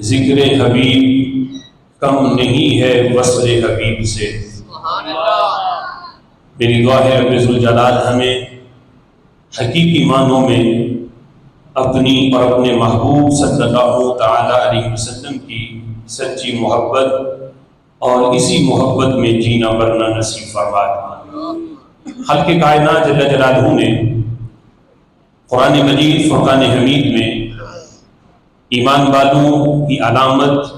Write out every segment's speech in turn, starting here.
ذکر حبیب کم نہیں ہے وصل حبیب سے۔ میری دعا ہے رب ذوالجلال ہمیں حقیقی معنوں میں اپنی اور اپنے محبوب صلی اللہ تعالی علیہ وسلم کی سچی محبت اور اسی محبت میں جینا مرنا نصیب فرمائے۔ خالق کائنات جل جلالہ نے قرآن مجید فرقان حمید میں ایمان والوں کی علامت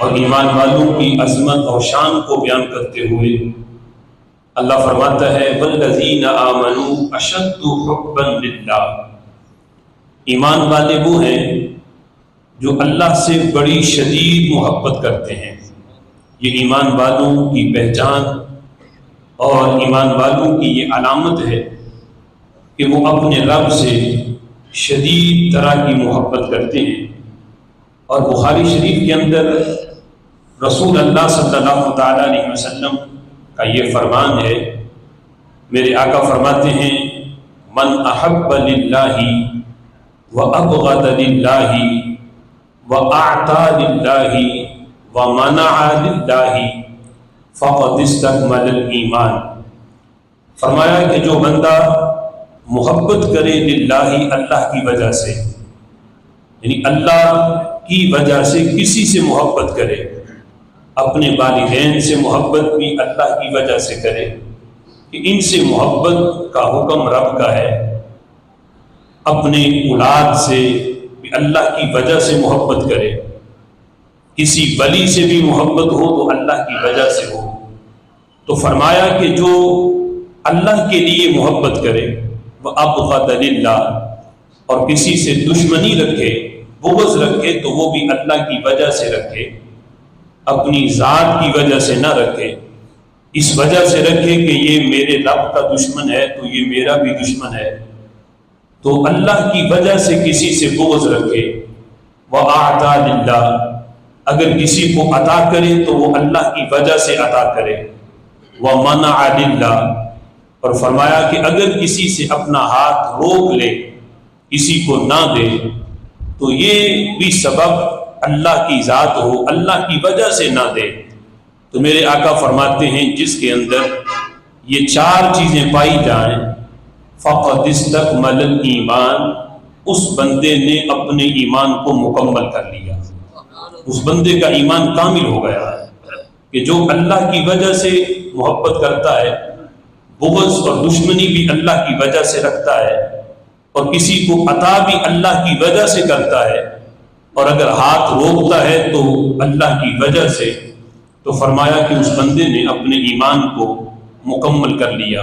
اور ایمان والوں کی عظمت اور شان کو بیان کرتے ہوئے اللہ فرماتا ہے والذین آمنوا اشد حبا للہ، ایمان والے وہ ہیں جو اللہ سے بڑی شدید محبت کرتے ہیں۔ یہ ایمان والوں کی پہچان اور ایمان والوں کی یہ علامت ہے کہ وہ اپنے رب سے شدید طرح کی محبت کرتے ہیں۔ اور بخاری شریف کے اندر رسول اللہ صلی اللہ تعالیٰ علیہ وسلم کا یہ فرمان ہے، میرے آقا فرماتے ہیں من احب للہ وابغض للہ واعطى للہ ومنع للہ فقد استکمل الایمان۔ فرمایا کہ جو بندہ محبت کرے للہ اللہ کی وجہ سے، یعنی اللہ کی وجہ سے کسی سے محبت کرے، اپنے والدین سے محبت بھی اللہ کی وجہ سے کرے کہ ان سے محبت کا حکم رب کا ہے، اپنے اولاد سے بھی اللہ کی وجہ سے محبت کرے، کسی ولی سے بھی محبت ہو تو اللہ کی وجہ سے ہو۔ تو فرمایا کہ جو اللہ کے لیے محبت کرے وہ ابغض للہ، اور کسی سے دشمنی رکھے، بغض رکھے تو وہ بھی اللہ کی وجہ سے رکھے، اپنی ذات کی وجہ سے نہ رکھے، اس وجہ سے رکھے کہ یہ میرے رب کا دشمن ہے تو یہ میرا بھی دشمن ہے، تو اللہ کی وجہ سے کسی سے بغض رکھے۔ وَأَعْطَى لِلَّهِ، اگر کسی کو عطا کرے تو وہ اللہ کی وجہ سے عطا کرے۔ وَمَنَعَ لِلَّهِ، اور فرمایا کہ اگر کسی سے اپنا ہاتھ روک لے، کسی کو نہ دے، تو یہ بھی سبب اللہ کی ذات ہو، اللہ کی وجہ سے نہ دے۔ تو میرے آقا فرماتے ہیں جس کے اندر یہ چار چیزیں پائی جائیں فقد استکمل الایمان، اس بندے نے اپنے ایمان کو مکمل کر لیا، اس بندے کا ایمان کامل ہو گیا کہ جو اللہ کی وجہ سے محبت کرتا ہے، بغض اور دشمنی بھی اللہ کی وجہ سے رکھتا ہے، اور کسی کو عطا بھی اللہ کی وجہ سے کرتا ہے، اور اگر ہاتھ روکتا ہے تو اللہ کی وجہ سے، تو فرمایا کہ اس بندے نے اپنے ایمان کو مکمل کر لیا۔